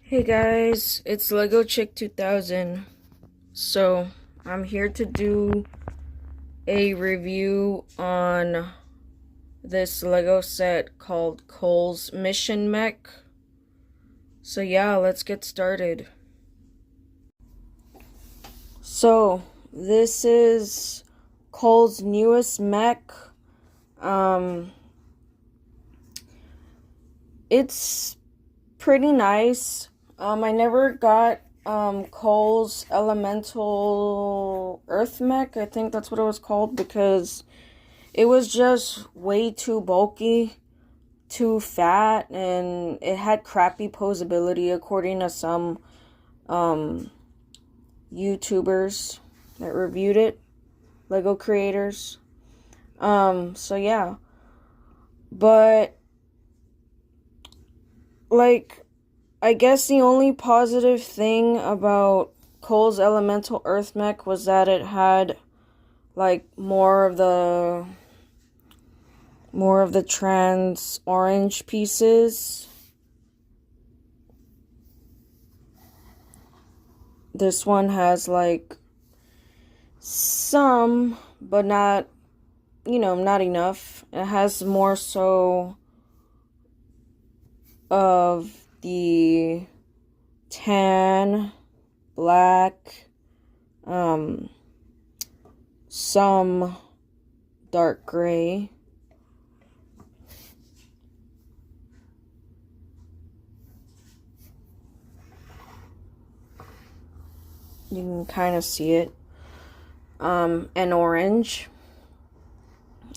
Hey guys, it's Lego Chick 2000. So, I'm here to do a review on this Lego set called Cole's Mission Mech. So yeah, let's get started. So, this is Cole's newest mech. It's pretty nice. I never got Cole's Elemental Earth Mech. I think that's what it was called, because it was just way too bulky, too fat, and it had crappy posability according to some YouTubers that reviewed it, Lego creators. So yeah. But I guess the only positive thing about Cole's Elemental Earth Mech was that it had more of the trans orange pieces. This one has some, but not, not enough. It has more so of the tan, black, some dark gray. You can kind of see it. And orange.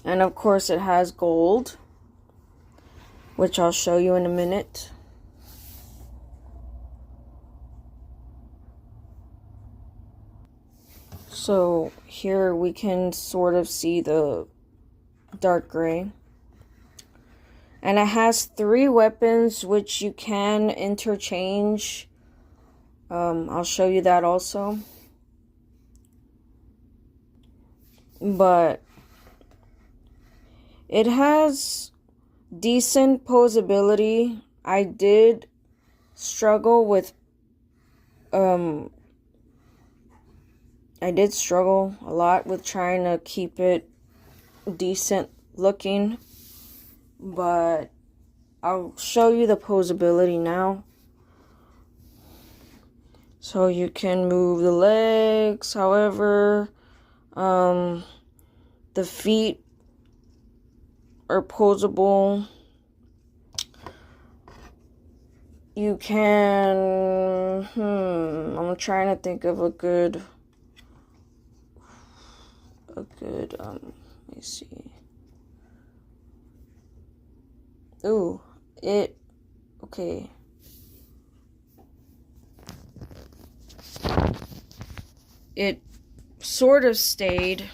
And of course it has gold, which I'll show you in a minute. So here we can sort of see the dark gray. And it has 3 weapons which you can interchange. I'll show you that also. But it has decent posability. I did struggle a lot with trying to keep it decent looking, but I'll show you the posability now. So you can move the legs, however, the feet are posable. You can, I'm trying to think of a good, let me see. Ooh, okay. It sort of stayed.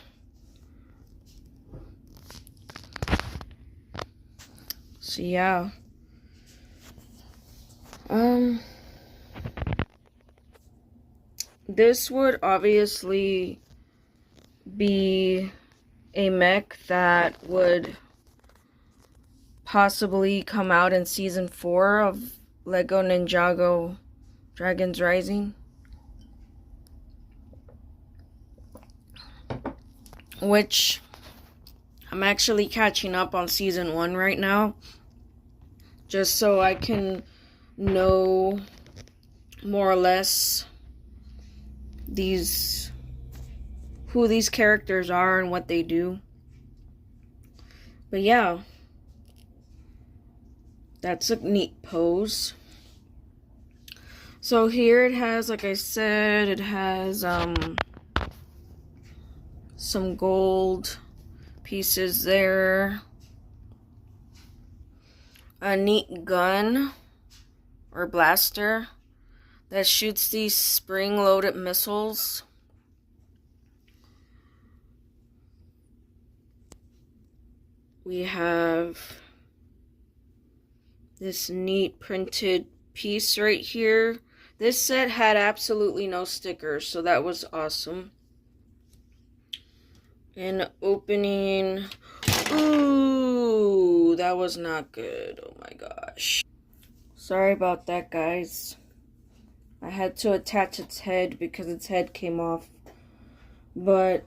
So yeah. This would obviously be a mech that would possibly come out in season 4 of Lego Ninjago Dragons Rising, which I'm actually catching up on season 1 right now, just so I can know more or less who these characters are and what they do. But yeah, that's a neat pose. So here it has, like I said, it has some gold pieces there, a neat gun or blaster that shoots these spring-loaded missiles. We have this neat printed piece right here. This set had absolutely no stickers, so that was awesome. And opening, ooh, that was not good. Oh my gosh. Sorry about that, guys. I had to attach its head because its head came off. But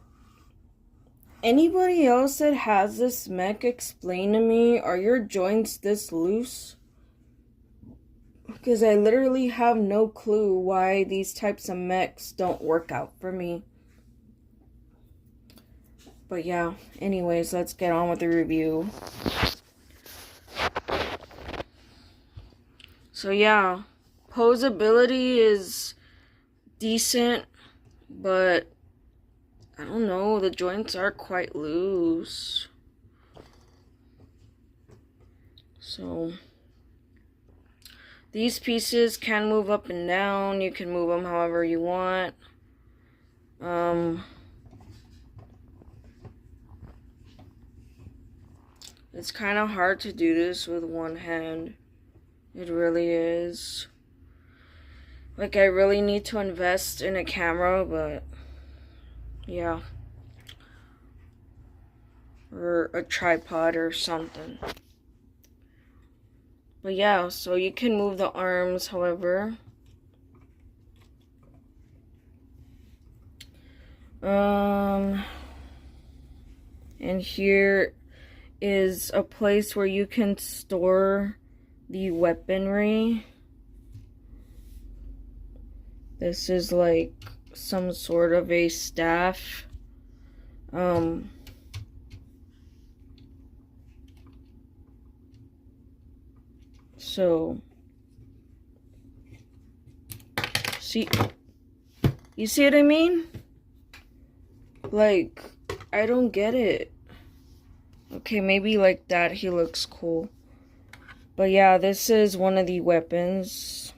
anybody else that has this mech, explain to me, are your joints this loose? Because I literally have no clue why these types of mechs don't work out for me. But yeah, anyways, let's get on with the review. So yeah, posability is decent, but I don't know, the joints are quite loose. So these pieces can move up and down. You can move them however you want. It's kind of hard to do this with one hand. It really is. Like, I really need to invest in a camera, but yeah. Or a tripod or something. But yeah, so you can move the arms, however. And here is a place where you can store the weaponry. This is like some sort of a staff. So, see, you see what I mean? Like, I don't get it. Okay, maybe like that he looks cool. But yeah, this is one of the weapons.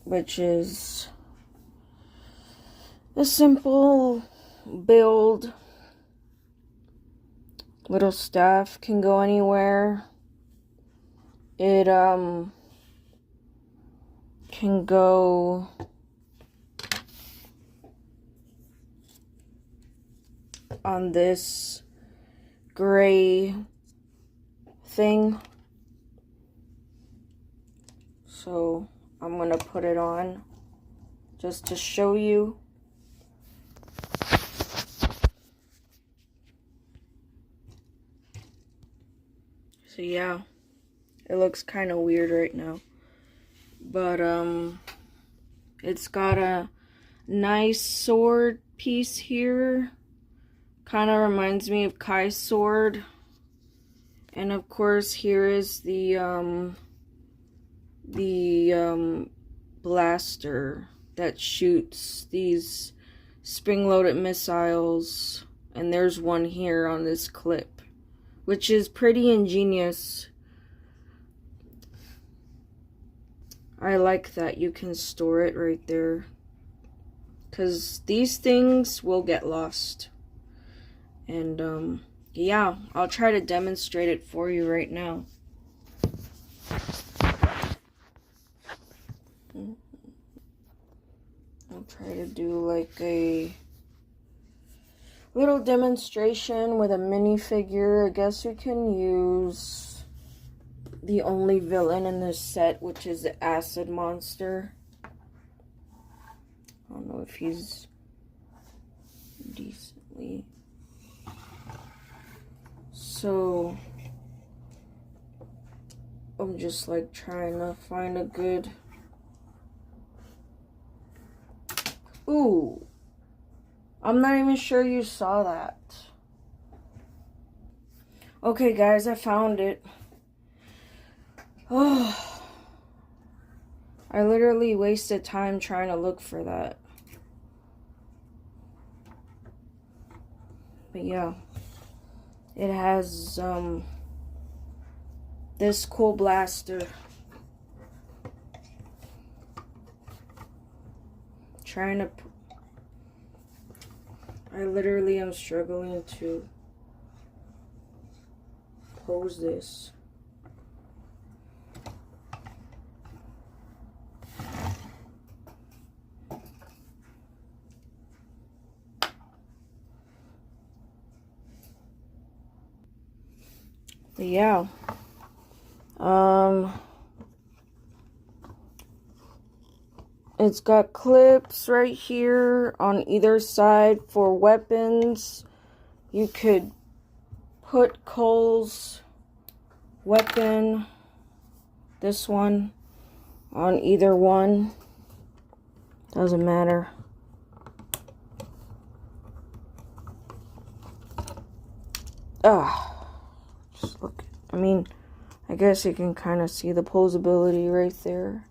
Which is a simple build. Little staff, can go anywhere. It can go on this gray thing. So I'm gonna put it on just to show you. So yeah, it looks kind of weird right now, but it's got a nice sword piece here. Kind of reminds me of Kai's sword. And of course, here is the blaster that shoots these spring-loaded missiles. And there's one here on this clip, which is pretty ingenious. I like that you can store it right there, because these things will get lost. And yeah, I'll try to demonstrate it for you right now. I'll try to do like a little demonstration with a minifigure. I guess we can use the only villain in this set, which is the acid monster. I don't know if he's decently. So I'm just like trying to find a good. Ooh, I'm not even sure you saw that. Okay guys, I found it. Oh, I literally wasted time trying to look for that. But yeah, it has this cool blaster. I literally am struggling to pose this. But yeah. It's got clips right here on either side for weapons. You could put Cole's weapon, this one, on either one. Doesn't matter. Just look. I mean, I guess you can kind of see the posability right there.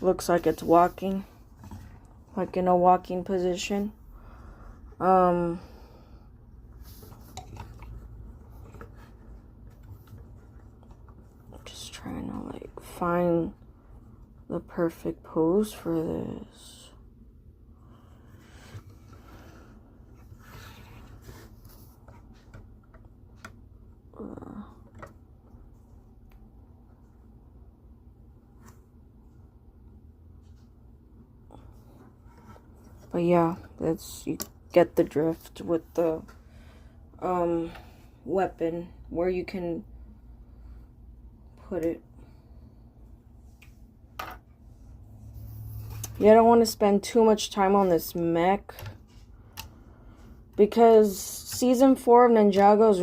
Looks like it's walking, like in a walking position. Just trying to like find the perfect pose for this. But yeah, you get the drift with the weapon, where you can put it. Yeah, I don't want to spend too much time on this mech, because season 4 of Ninjago's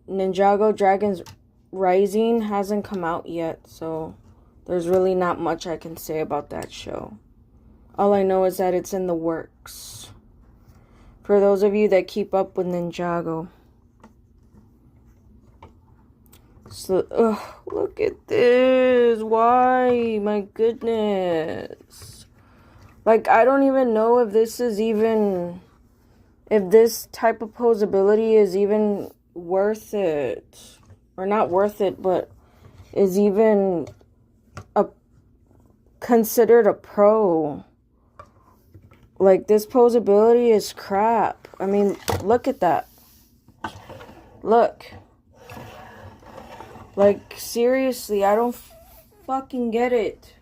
Ninjago Dragons Rising hasn't come out yet, so there's really not much I can say about that show. All I know is that it's in the works. For those of you that keep up with Ninjago. So, look at this. Why? My goodness. Like, I don't even know if this is even... if this type of posability is even worth it. Or not worth it, but is even considered a pro. Like, this posability is crap. I mean, look at that. Look. Like, seriously, I don't fucking get it.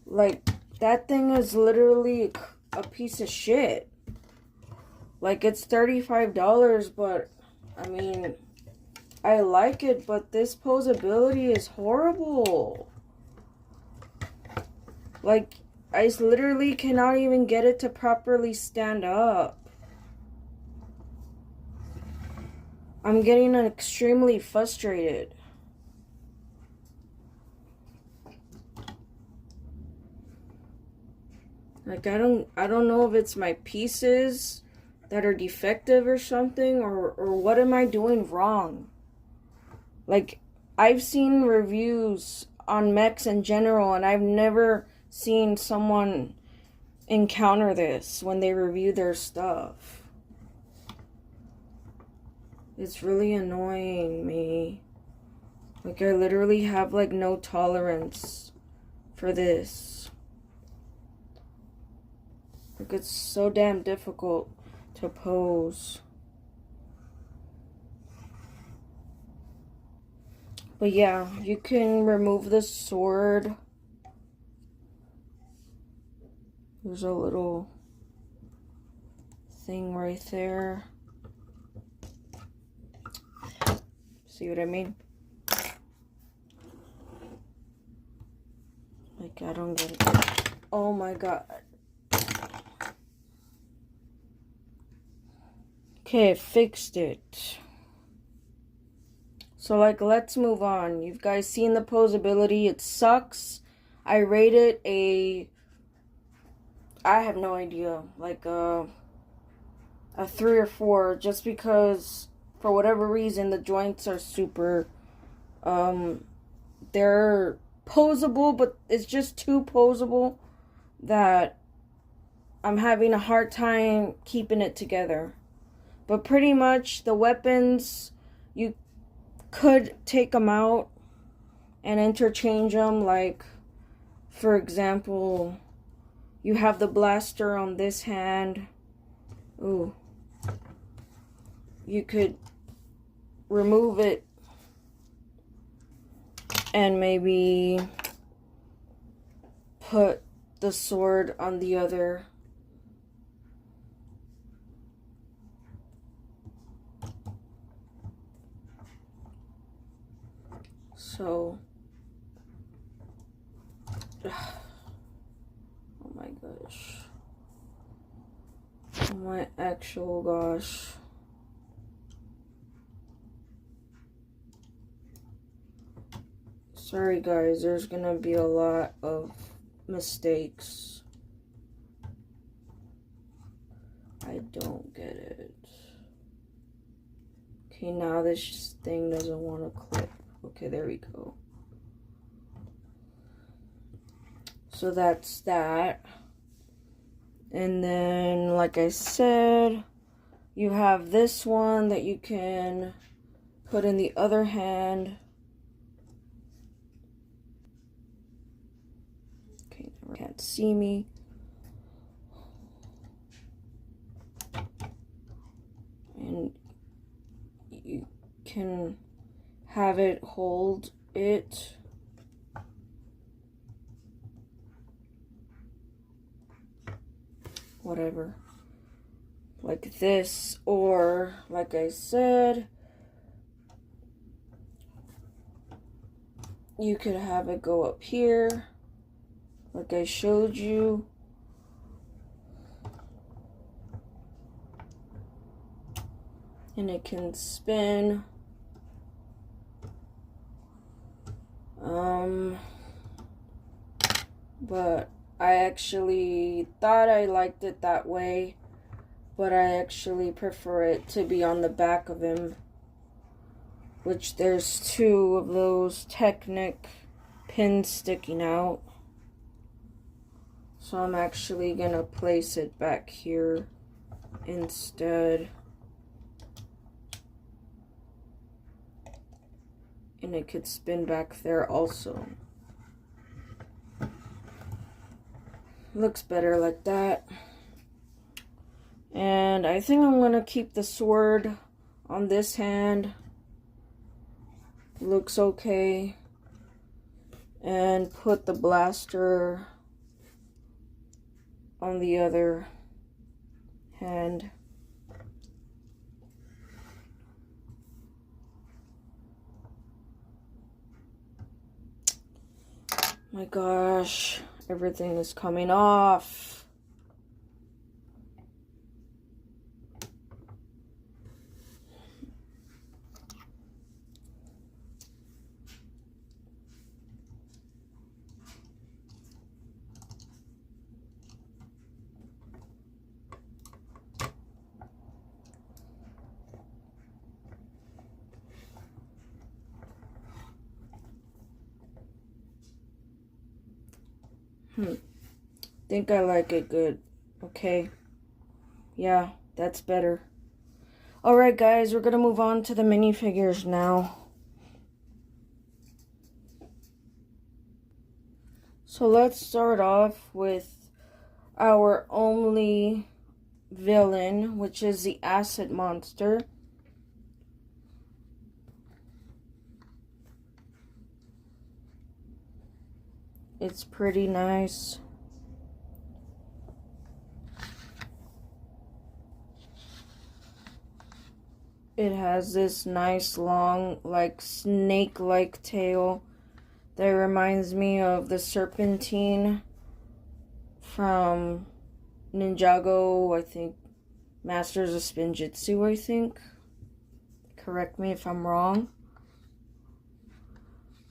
Like, that thing is literally a piece of shit. Like, it's $35, but, I mean, I like it, but this posability is horrible. Like, I literally cannot even get it to properly stand up. I'm getting extremely frustrated. Like, I don't know if it's my pieces that are defective or something, or what am I doing wrong? Like, I've seen reviews on mechs in general, and I've never seen someone encounter this when they review their stuff. It's really annoying me. Like, I literally have, like, no tolerance for this. Like, it's so damn difficult to pose. But yeah, you can remove the sword. There's a little thing right there. See what I mean? Like, I don't get it. Oh my god. Okay, I fixed it. So, like, let's move on. You guys seen the posability. It sucks. I rate it I have no idea. Like, a 3 or 4. Just because, for whatever reason, the joints are super... they're posable, but it's just too posable that I'm having a hard time keeping it together. But pretty much, the weapons, you could take them out and interchange them. Like, for example, you have the blaster on this hand. Ooh. You could remove it and maybe put the sword on the other. So, oh my gosh. Oh my actual gosh. Sorry guys, there's gonna be a lot of mistakes. I don't get it. Okay, now this thing doesn't want to clip. Okay, there we go. So that's that. And then, like I said, you have this one that you can put in the other hand. Okay, now can't see me. And you can have it hold it. Whatever. Like this, or like I said, you could have it go up here, like I showed you. And it can spin. But I actually thought I liked it that way, but I actually prefer it to be on the back of him, which there's 2 of those Technic pins sticking out. So I'm actually gonna place it back here instead. And it could spin back there also. Looks better like that. And I think I'm gonna keep the sword on this hand. Looks okay. And put the blaster on the other hand. My gosh, everything is coming off. Think I like it good. Okay. Yeah, that's better. Alright guys, we're gonna move on to the minifigures now. So let's start off with our only villain, which is the acid monster. It's pretty nice. It has this nice long, like, snake-like tail that reminds me of the serpentine from Ninjago, I think. Masters of Spinjitzu, I think. Correct me if I'm wrong.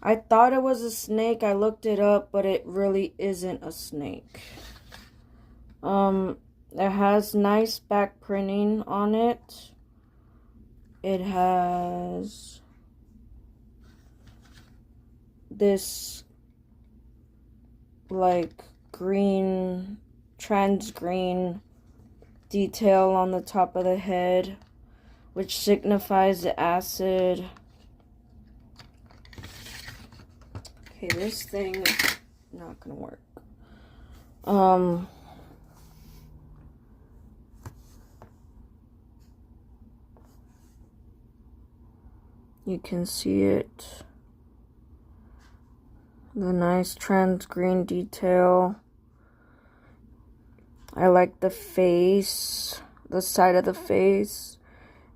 I thought it was a snake. I looked it up, but it really isn't a snake. It has nice back printing on it. It has this like green, trans green detail on the top of the head, which signifies the acid. Okay, this thing is not gonna work. You can see it. The nice trans green detail I like the face, the side of the face.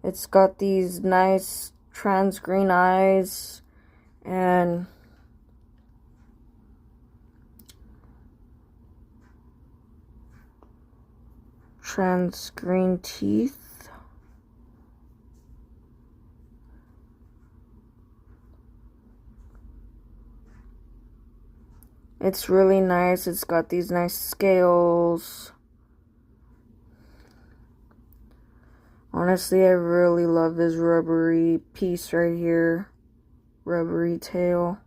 It's got these nice trans green eyes and trans green teeth. It's really nice. It's got these nice scales. Honestly, I really love this rubbery piece right here. Rubbery tail.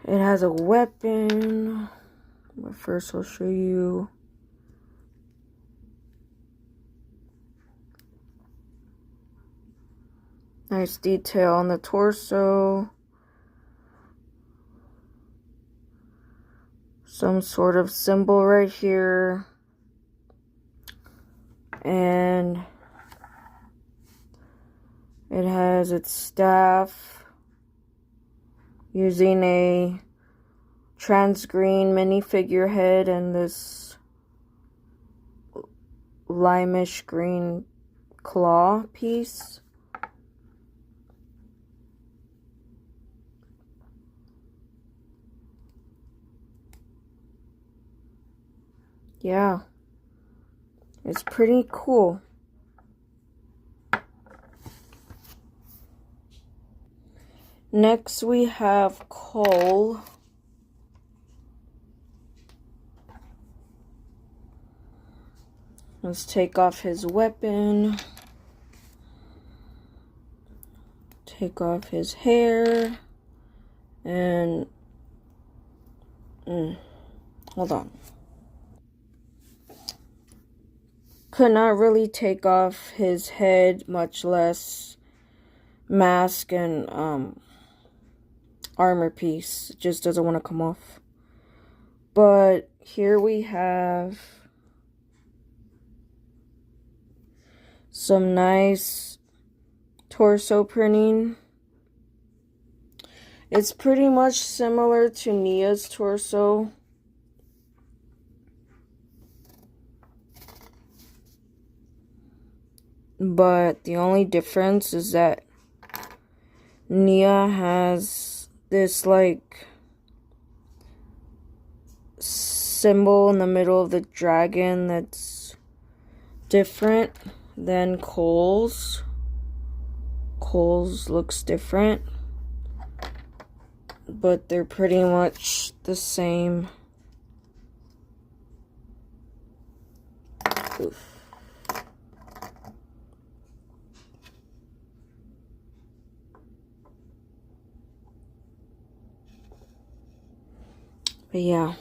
It has a weapon. But first I'll show you. Nice detail on the torso. Some sort of symbol right here. And it has its staff using a trans green mini figurehead and this limeish green claw piece. Yeah, it's pretty cool. Next we have Cole. Let's take off his weapon. Take off his hair. And hold on. Could not really take off his head, much less mask and armor piece. It just doesn't want to come off. But here we have some nice torso printing. It's pretty much similar to Nia's torso. But the only difference is that Nia has this like symbol in the middle of the dragon that's different than Cole's. Cole's looks different, but they're pretty much the same. Oof. But yeah.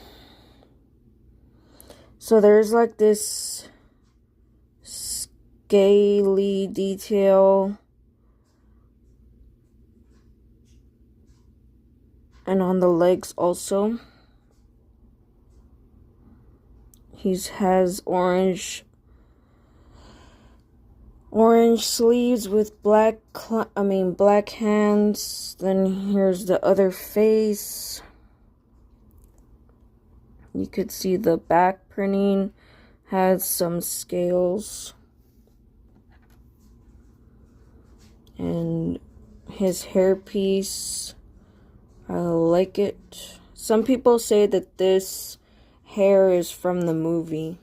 So there's like this scaly detail. And on the legs also. He has orange sleeves with black hands. Then here's the other face. You could see the back printing has some scales. And his hairpiece, I like it. Some people say that this hair is from the movie.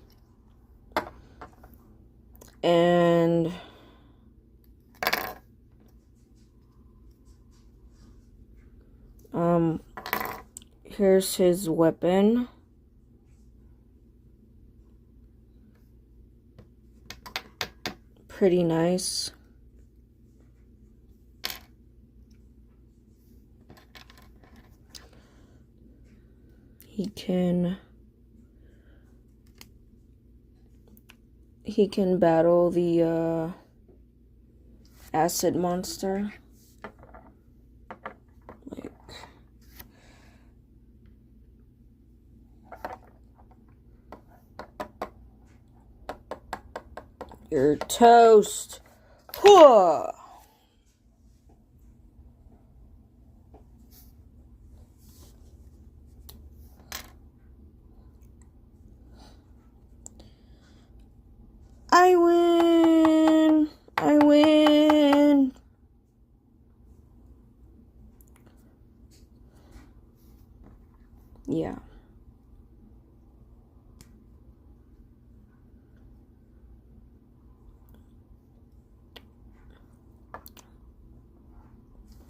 And here's his weapon. Pretty nice. He can battle the acid monster. Like, you're toast. Whoa. win. Yeah.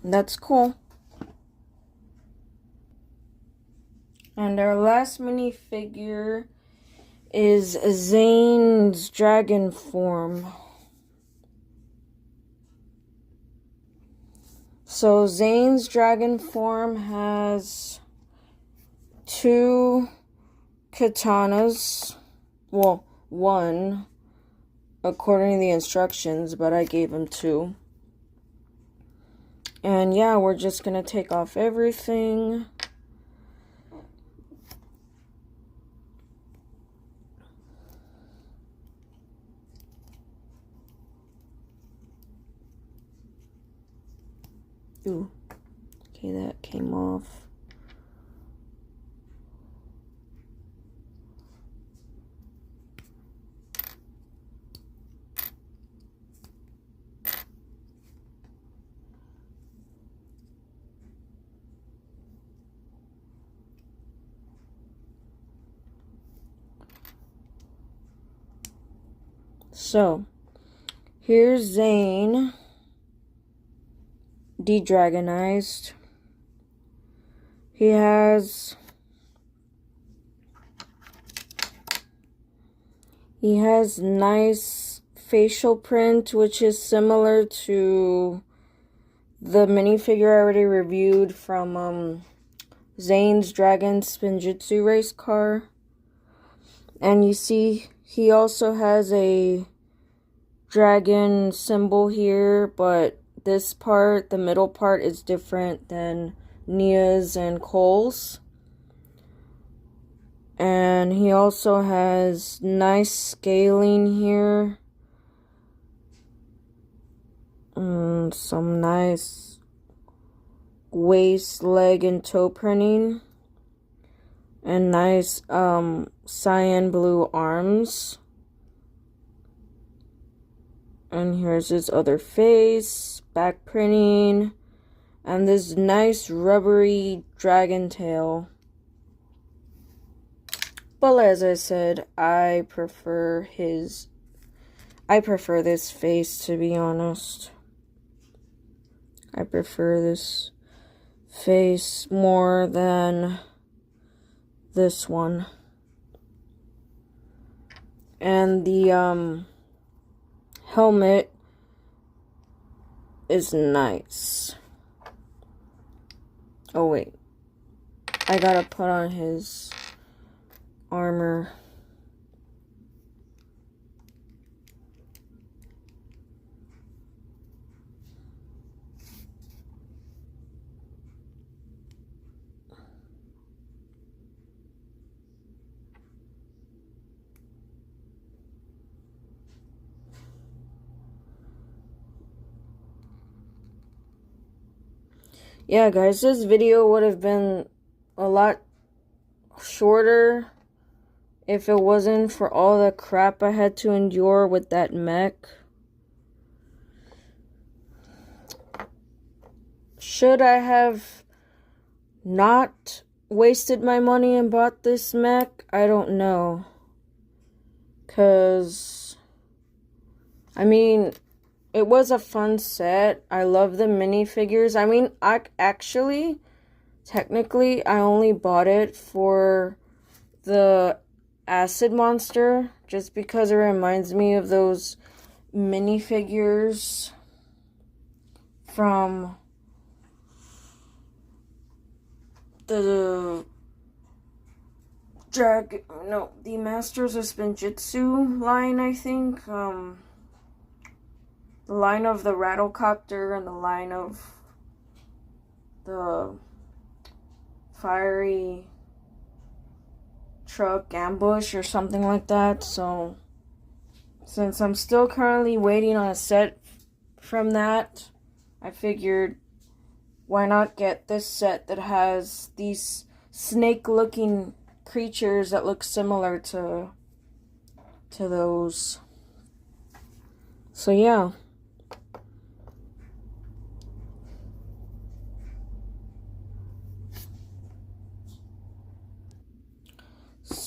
That's cool. And our last minifigure is Zane's dragon form. So Zane's dragon form has 2 katanas. Well, 1 according to the instructions, but I gave him 2. And yeah, we're just gonna take off everything. Ooh, okay, that came off. So, here's Zane, de-dragonized. He has nice facial print, which is similar to the minifigure I already reviewed from Zane's Dragon Spinjitzu race car. And you see he also has a dragon symbol here, but this part, the middle part, is different than Nia's and Cole's. And he also has nice scaling here. Some nice waist, leg, and toe printing. And nice cyan blue arms. And here's his other face, back printing, and this nice rubbery dragon tail. But as I said, I prefer this face, to be honest. I prefer this face more than this one. And the helmet is nice. Oh wait, I gotta put on his armor. Yeah, guys, this video would have been a lot shorter if it wasn't for all the crap I had to endure with that mech. Should I have not wasted my money and bought this mech? I don't know. 'Cause, I mean, it was a fun set. I love the minifigures. I mean, technically, I only bought it for the acid monster, just because it reminds me of those minifigures from the the Masters of Spinjitzu line, I think. The line of the Rattlecopter and the line of the fiery truck ambush or something like that. So since I'm still currently waiting on a set from that, I figured why not get this set that has these snake looking creatures that look similar to those. So yeah,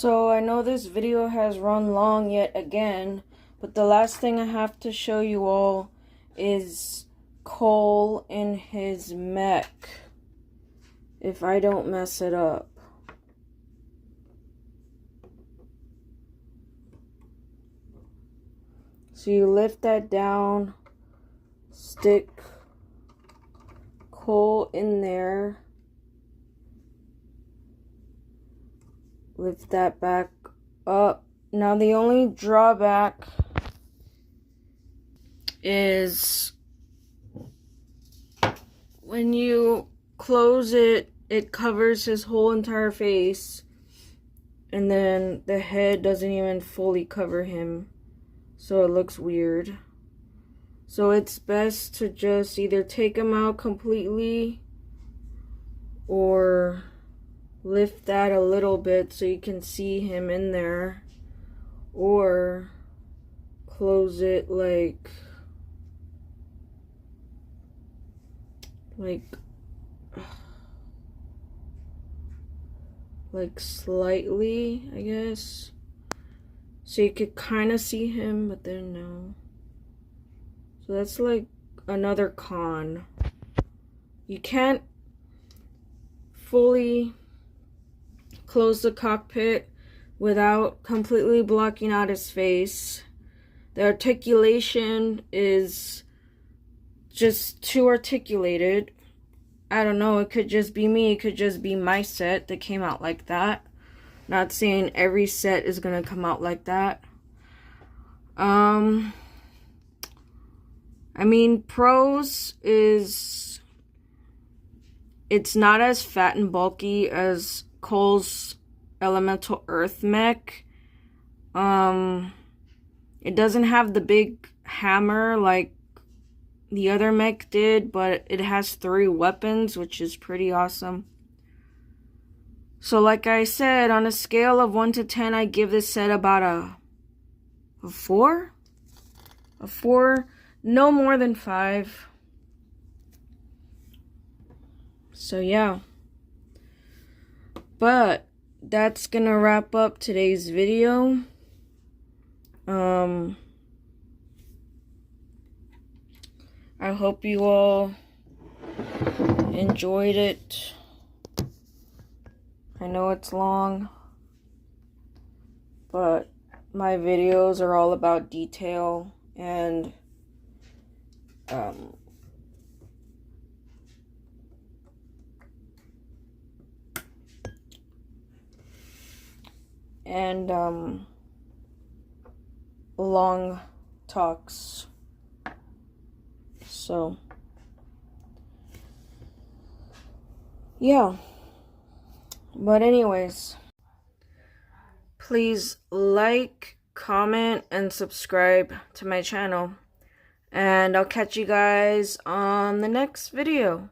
So I know this video has run long yet again, but the last thing I have to show you all is Cole in his mech, if I don't mess it up. So you lift that down, stick Cole in there, lift that back up. Now the only drawback is when you close it, it covers his whole entire face, and then the head doesn't even fully cover him, so it looks weird. So it's best to just either take him out completely or lift that a little bit so you can see him in there, or close it like slightly, I guess, so you could kind of see him, but then no. So that's like another con. You can't fully close the cockpit without completely blocking out his face. The articulation is just too articulated. I don't know, it could just be me, it could just be my set that came out like that. Not saying every set is gonna come out like that. I mean, pros is it's not as fat and bulky as Cole's Elemental Earth mech. It doesn't have the big hammer like the other mech did, but it has 3 weapons, which is pretty awesome. So like I said, on a scale of 1 to 10, I give this set about a 4? A 4, no more than 5. So yeah. But that's gonna wrap up today's video. I hope you all enjoyed it. I know it's long, but my videos are all about detail and long talks. So yeah, but anyways, please like, comment, and subscribe to my channel, and I'll catch you guys on the next video.